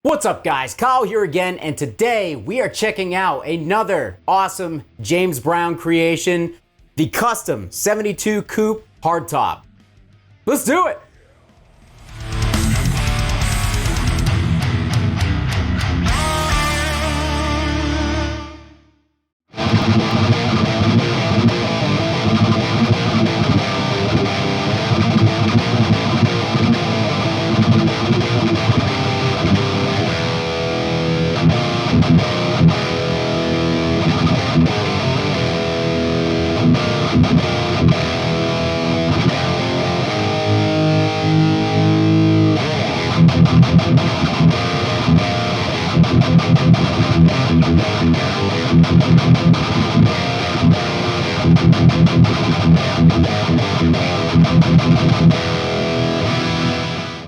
What's up guys, Kyle here again, and today we are checking out another awesome James Brown creation, the Kustom 72 Coupe Hardtop. Let's do it!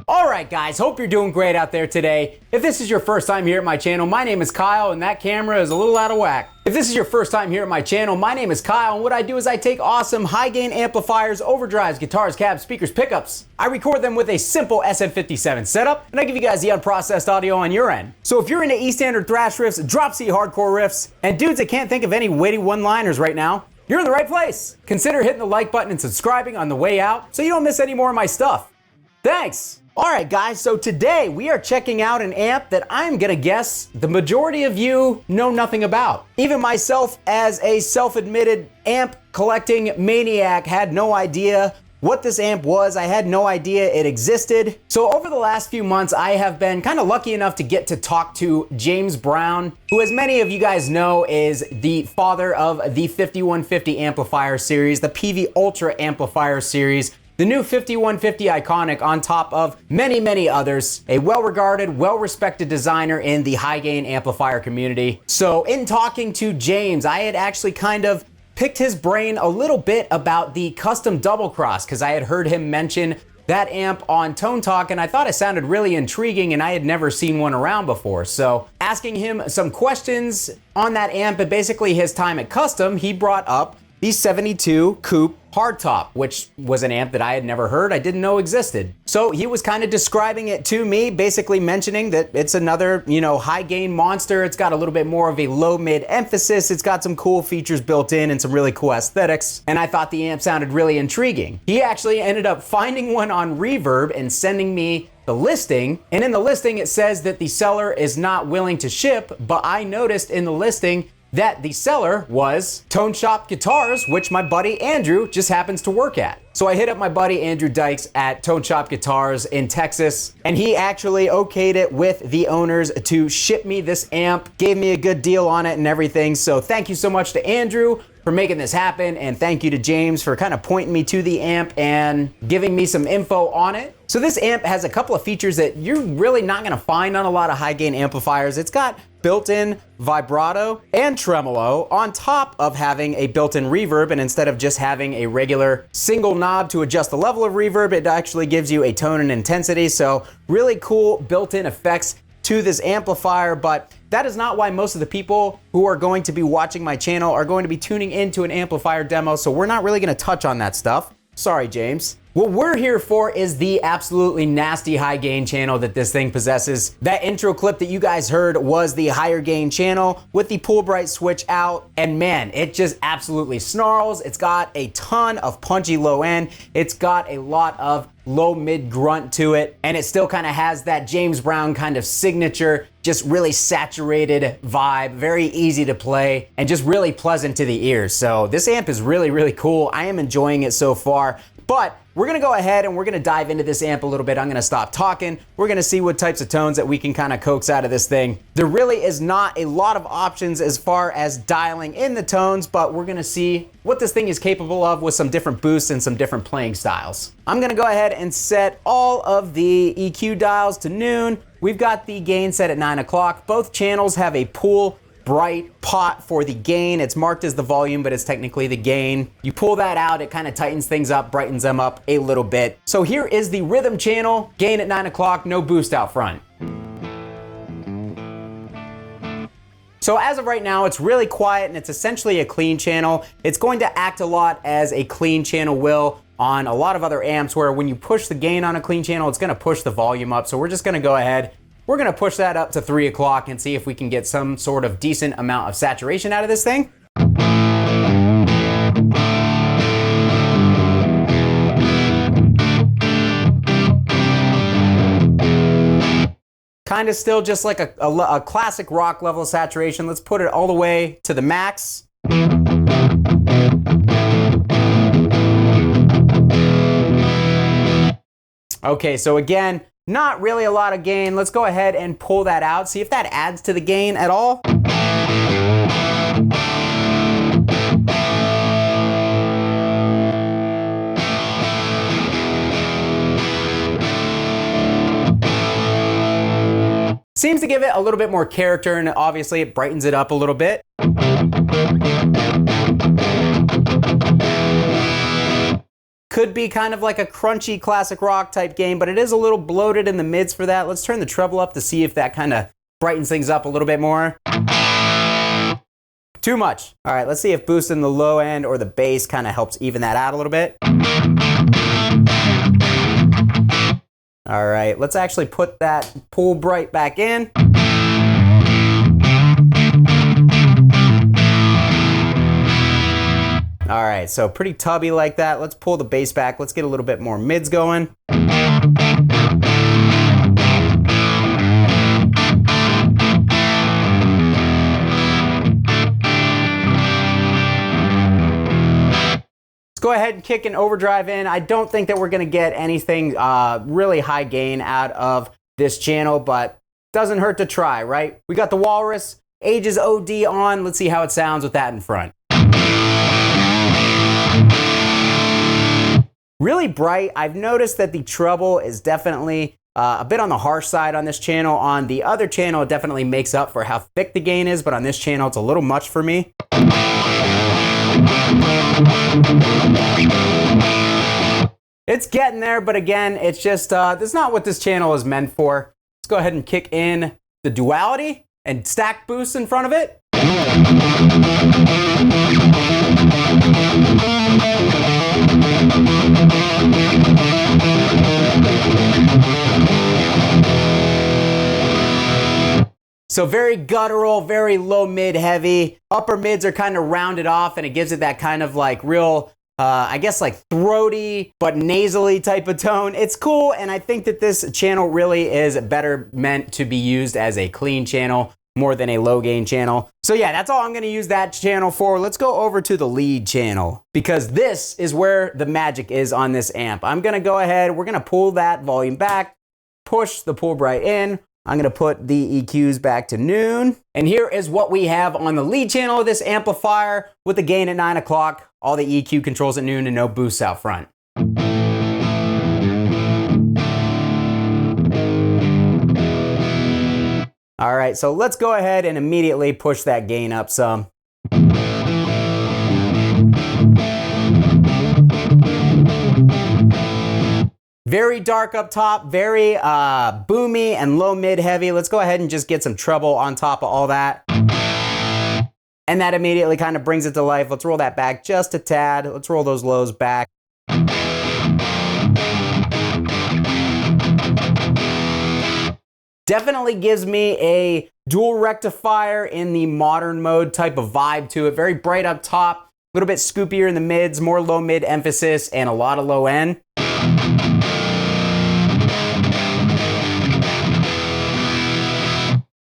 Alright guys, hope you're doing great out there today. If this is your first time here at my channel, my name is Kyle and that camera is a little out of whack. If this is your first time here at my channel, my name is Kyle and what I do is I take awesome high gain amplifiers, overdrives, guitars, cabs, speakers, pickups. I record them with a simple SM57 setup and I give you guys the unprocessed audio on your end. So if you're into E standard thrash riffs, drop C hardcore riffs, and dudes that can't think of any witty one-liners right now, you're in the right place. Consider hitting the like button and subscribing on the way out so you don't miss any more of my stuff. Thanks! Alright guys, so today we are checking out an amp that I'm gonna guess the majority of you know nothing about. Even myself, as a self-admitted amp collecting maniac, had no idea what this amp was. I had no idea it existed. So over the last few months, I have been kind of lucky enough to get to talk to James Brown, who, as many of you guys know, is the father of the 5150 amplifier series, the PV Ultra amplifier series, the new 5150 Iconic, on top of many, many others. A well-regarded, well-respected designer in the high-gain amplifier community. So in talking to James, I had actually kind of picked his brain a little bit about the Kustom Double Cross, because I had heard him mention that amp on Tone Talk, and I thought it sounded really intriguing, and I had never seen one around before. So asking him some questions on that amp and basically his time at Kustom, he brought up the 72 Coupe Hardtop, which was an amp that I had never heard, I didn't know existed. So he was kind of describing it to me, basically mentioning that it's another, high gain monster. It's got a little bit more of a low mid emphasis. It's got some cool features built in and some really cool aesthetics. And I thought the amp sounded really intriguing. He actually ended up finding one on Reverb and sending me the listing. And in the listing, it says that the seller is not willing to ship, but I noticed in the listing that the seller was Tone Shop Guitars, which my buddy Andrew just happens to work at. So I hit up my buddy Andrew Dykes at Tone Shop Guitars in Texas, and he actually okayed it with the owners to ship me this amp, gave me a good deal on it and everything. So thank you so much to Andrew for making this happen, and thank you to James for kind of pointing me to the amp and giving me some info on it. So this amp has a couple of features that you're really not gonna find on a lot of high gain amplifiers. It's got built-in vibrato and tremolo on top of having a built-in reverb, and instead of just having a regular single knob to adjust the level of reverb, it actually gives you a tone and intensity. So really cool built-in effects to this amplifier, but that is not why most of the people who are going to be watching my channel are going to be tuning into an amplifier demo, so we're not really gonna touch on that stuff. Sorry, James. What we're here for is the absolutely nasty high gain channel that this thing possesses. That intro clip that you guys heard was the higher gain channel with the pull bright switch out, and man, it just absolutely snarls. It's got a ton of punchy low end. It's got a lot of low mid grunt to it, and it still kind of has that James Brown kind of signature, just really saturated vibe, very easy to play, and just really pleasant to the ears. So this amp is really, really cool. I am enjoying it so far, but we're gonna go ahead and we're gonna dive into this amp a little bit. I'm gonna stop talking. We're gonna see what types of tones that we can kind of coax out of this thing. There really is not a lot of options as far as dialing in the tones, but we're gonna see what this thing is capable of with some different boosts and some different playing styles. I'm gonna go ahead and set all of the EQ dials to noon. We've got the gain set at 9 o'clock. Both channels have a pull bright pot for the gain. It's marked as the volume, but it's technically the gain. You pull that out, it kind of tightens things up, brightens them up a little bit. So here is the rhythm channel, gain at 9 o'clock, no boost out front. So as of right now, it's really quiet and it's essentially a clean channel. It's going to act a lot as a clean channel will on a lot of other amps, where when you push the gain on a clean channel, it's gonna push the volume up. So we're just gonna go ahead we're gonna push that up to 3 o'clock and see if we can get some sort of decent amount of saturation out of this thing. Kind of still just like a classic rock level saturation. Let's put it all the way to the max. Okay, so again, not really a lot of gain. Let's go ahead and pull that out. See if that adds to the gain at all. Seems to give it a little bit more character, and obviously it brightens it up a little bit. Could be kind of like a crunchy classic rock type gain, but it is a little bloated in the mids for that. Let's turn the treble up to see if that kind of brightens things up a little bit more. Too much. All right, let's see if boosting the low end or the bass kind of helps even that out a little bit. All right, let's actually put that pull bright back in. All right, so pretty tubby like that. Let's pull the bass back. Let's get a little bit more mids going. Go ahead and kick an overdrive in. I don't think that we're gonna get anything really high gain out of this channel, but doesn't hurt to try, right? We got the Walrus, Ages OD on. Let's see how it sounds with that in front. Really bright. I've noticed that the treble is definitely a bit on the harsh side on this channel. On the other channel, it definitely makes up for how thick the gain is, but on this channel, it's a little much for me. It's getting there, but again, it's just, that's not what this channel is meant for. Let's go ahead and kick in the duality and stack boosts in front of it. So very guttural, very low mid heavy. Upper mids are kind of rounded off, and it gives it that kind of like real, I guess like throaty but nasally type of tone. It's cool, and I think that this channel really is better meant to be used as a clean channel more than a low gain channel. So yeah, that's all I'm gonna use that channel for. Let's go over to the lead channel, because this is where the magic is on this amp. I'm gonna go ahead, we're gonna pull that volume back, push the pull bright in. I'm gonna put the EQs back to noon. And here is what we have on the lead channel of this amplifier with the gain at 9 o'clock, all the EQ controls at noon, and no boosts out front. All right, so let's go ahead and immediately push that gain up some. Very dark up top, very boomy and low mid heavy. Let's go ahead and just get some treble on top of all that. And that immediately kind of brings it to life. Let's roll that back just a tad. Let's roll those lows back. Definitely gives me a dual rectifier in the modern mode type of vibe to it. Very bright up top, a little bit scoopier in the mids, more low mid emphasis, and a lot of low end.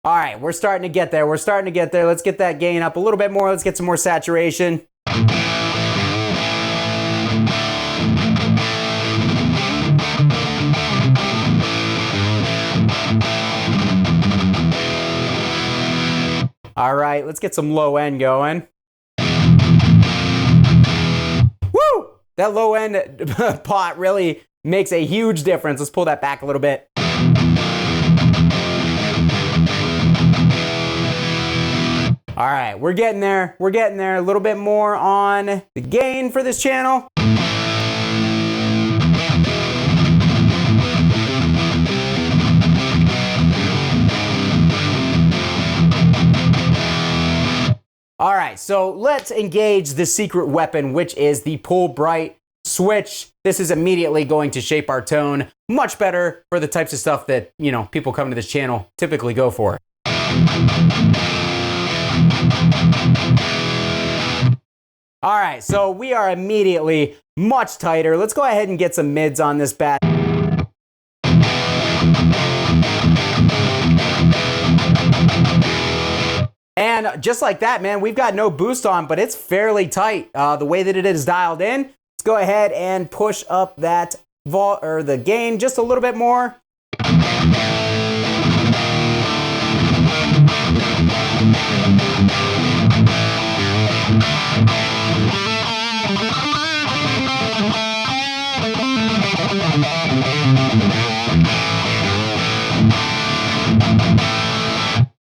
All right, we're starting to get there. We're starting to get there. Let's get that gain up a little bit more. Let's get some more saturation. All right, let's get some low end going. Woo! That low end pot really makes a huge difference. Let's pull that back a little bit. All right, we're getting there. We're getting there. A little bit more on the gain for this channel. All right, so let's engage the secret weapon, which is the pull bright. switch, this is immediately going to shape our tone much better for the types of stuff that, you know, people coming to this channel typically go for. All right, so we are immediately much tighter. Let's go ahead and get some mids on this bat. And just like that, man, we've got no boost on, but it's fairly tight. The way that it is dialed in, let's go ahead and push up that the gain just a little bit more.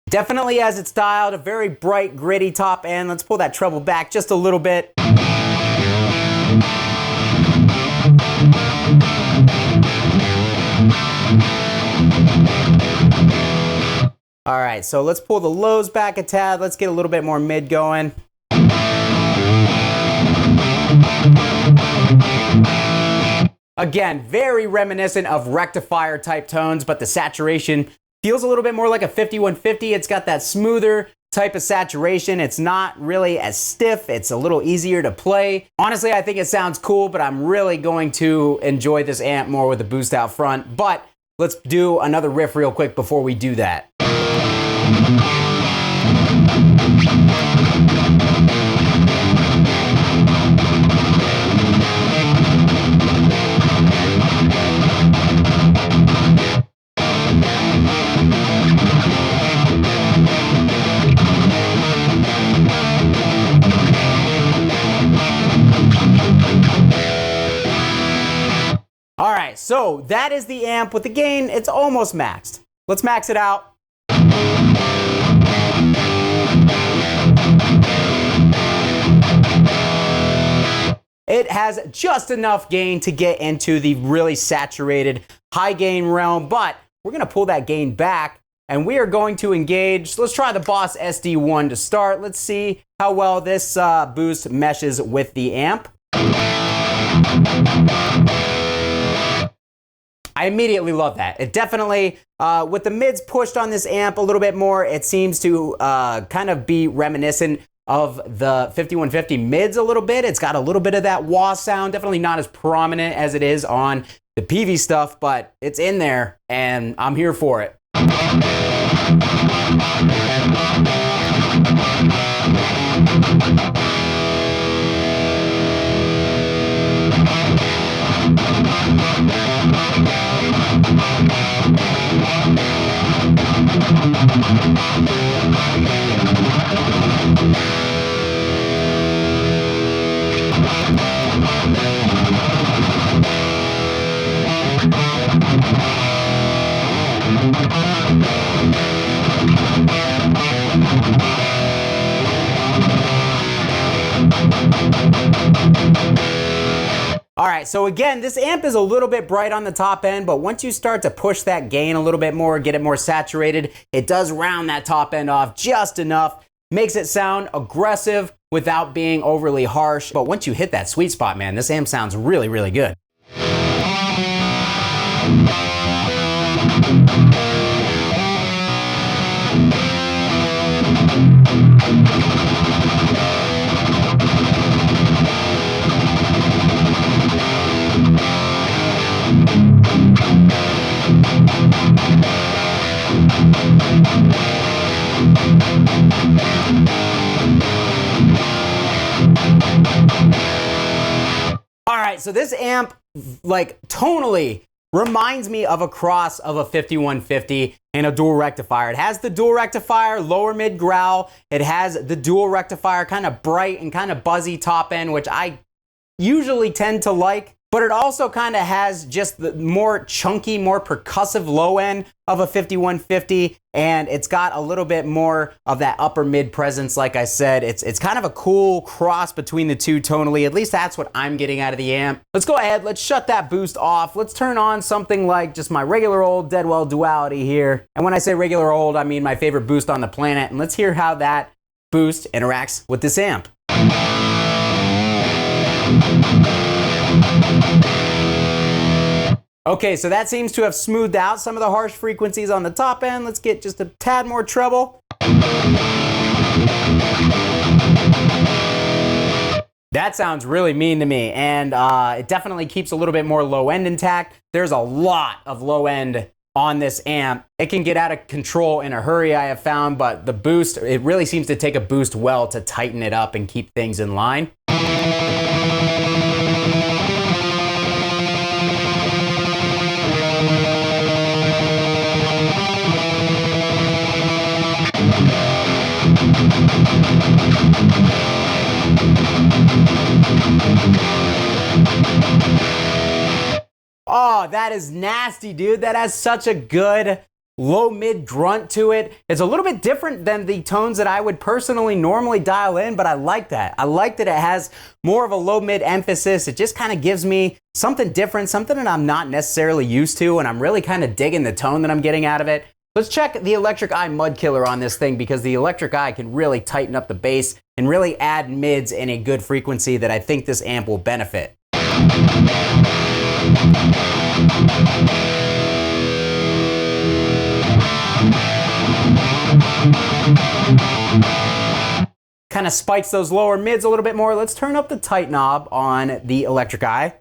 Definitely as it's dialed, a very bright, gritty top end. Let's pull that treble back just a little bit. All right, so let's pull the lows back a tad. Let's get a little bit more mid going. Again, very reminiscent of rectifier type tones, but the saturation feels a little bit more like a 5150. It's got that smoother type of saturation. It's not really as stiff. It's a little easier to play. Honestly, I think it sounds cool, but I'm really going to enjoy this amp more with the boost out front. But let's do another riff real quick before we do that. All right, so that is the amp with the gain. It's almost maxed. Let's max it out. It has just enough gain to get into the really saturated high gain realm, but we're gonna pull that gain back and we are going to engage. So let's try the Boss SD1 to start. Let's see how well this boost meshes with the amp. I immediately love that. It definitely, with the mids pushed on this amp a little bit more, it seems to kind of be reminiscent of the 5150 mids a little bit. It's got a little bit of that wah sound, definitely not as prominent as it is on the PV stuff, but it's in there and I'm here for it. All right, so again, this amp is a little bit bright on the top end, but once you start to push that gain a little bit more, get it more saturated, it does round that top end off just enough, makes it sound aggressive without being overly harsh. But once you hit that sweet spot, man, this amp sounds really, really good. All right, so this amp, like, tonally reminds me of a cross of a 5150 and a dual rectifier. It has the dual rectifier, lower mid growl. It has the dual rectifier, kind of bright and kind of buzzy top end, which I usually tend to like. But it also kind of has just the more chunky, more percussive low end of a 5150, and it's got a little bit more of that upper mid presence. Like I said, it's kind of a cool cross between the two tonally. At least that's what I'm getting out of the amp. Let's go ahead, let's shut that boost off. Let's turn on something like just my regular old Deadwell Duality here. And when I say regular old, I mean my favorite boost on the planet. And let's hear how that boost interacts with this amp. Okay, so that seems to have smoothed out some of the harsh frequencies on the top end. Let's get just a tad more treble. That sounds really mean to me, and it definitely keeps a little bit more low end intact. There's a lot of low end on this amp. It can get out of control in a hurry, I have found, but the boost, it really seems to take a boost well to tighten it up and keep things in line. Oh, that is nasty, dude. That has such a good low-mid grunt to it. It's a little bit different than the tones that I would personally normally dial in, but I like that. I like that it has more of a low-mid emphasis. It just kind of gives me something different, something that I'm not necessarily used to, and I'm really kind of digging the tone that I'm getting out of it. Let's check the Electric Eye Mud Killer on this thing, because the Electric Eye can really tighten up the bass and really add mids in a good frequency that I think this amp will benefit. Kind of spikes those lower mids a little bit more. Let's turn up the tight knob on the Electric Eye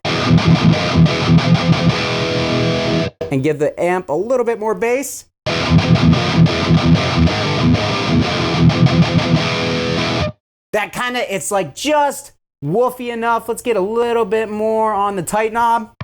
and give the amp a little bit more bass. That kind of, it's like just woofy enough. Let's get a little bit more on the tight knob.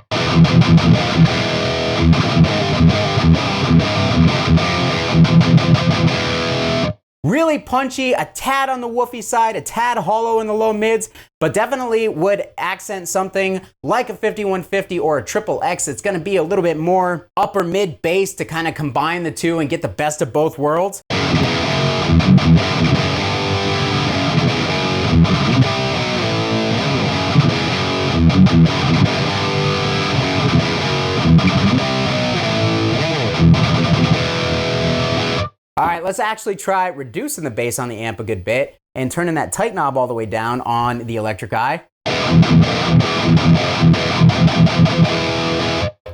Really punchy, a tad on the woofy side, a tad hollow in the low mids, but definitely would accent something like a 5150 or a Triple X. It's gonna be a little bit more upper mid bass to kind of combine the two and get the best of both worlds. All right, let's actually try reducing the bass on the amp a good bit and turning that tight knob all the way down on the Electric Eye.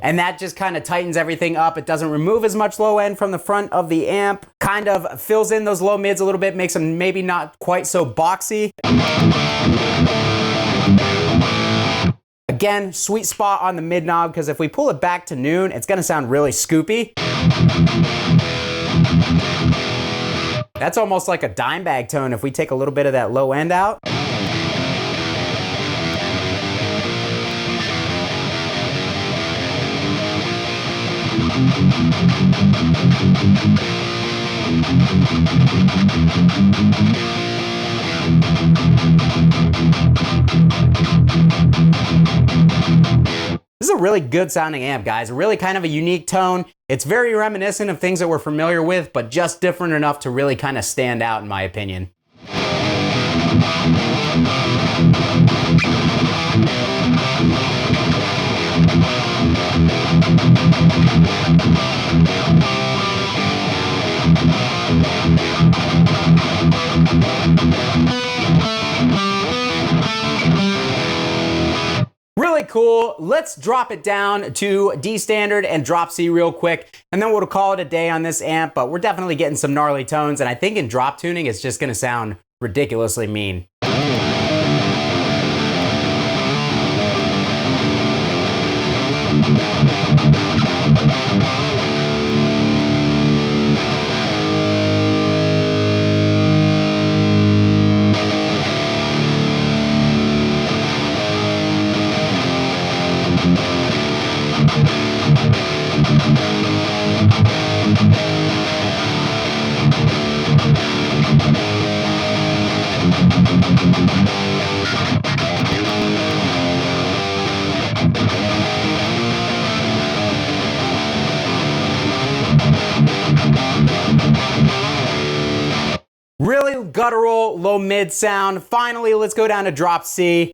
And that just kind of tightens everything up. It doesn't remove as much low end from the front of the amp, kind of fills in those low mids a little bit, makes them maybe not quite so boxy. Again, sweet spot on the mid knob, because if we pull it back to noon, it's gonna sound really scoopy. That's almost like a dime bag tone if we take a little bit of that low end out. This is a really good sounding amp, guys. Really kind of a unique tone. It's very reminiscent of things that we're familiar with, but just different enough to really kind of stand out in my opinion. Really cool. Let's drop it down to D standard and drop C real quick, and then we'll call it a day on this amp, but we're definitely getting some gnarly tones, and I think in drop tuning, it's just gonna sound ridiculously mean. Really guttural, low mid sound. Finally, let's go down to drop C.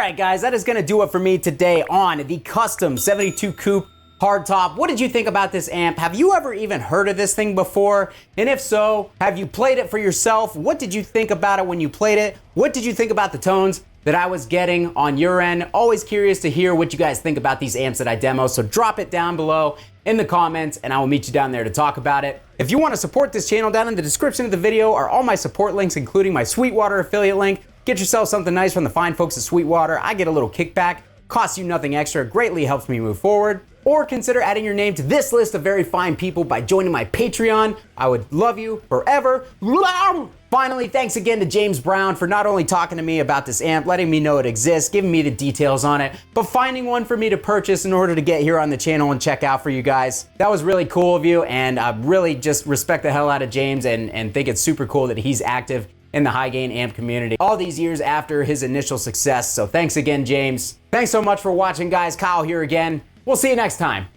Alright guys, that is going to do it for me today on the Kustom 72 Coupe Hardtop. What did you think about this amp? Have you ever even heard of this thing before? And if so, have you played it for yourself? What did you think about it when you played it? What did you think about the tones that I was getting on your end? Always curious to hear what you guys think about these amps that I demo, so drop it down below in the comments and I will meet you down there to talk about it. If you want to support this channel, down in the description of the video are all my support links, including my Sweetwater affiliate link. Get yourself something nice from the fine folks at Sweetwater. I get a little kickback, costs you nothing extra, greatly helps me move forward. Or consider adding your name to this list of very fine people by joining my Patreon. I would love you forever. Finally, thanks again to James Brown for not only talking to me about this amp, letting me know it exists, giving me the details on it, but finding one for me to purchase in order to get here on the channel and check out for you guys. That was really cool of you, and I really just respect the hell out of James and think it's super cool that he's active in the high gain amp community all these years after his initial success. So thanks again, James. Thanks so much for watching, guys. Kyle here again. We'll see you next time.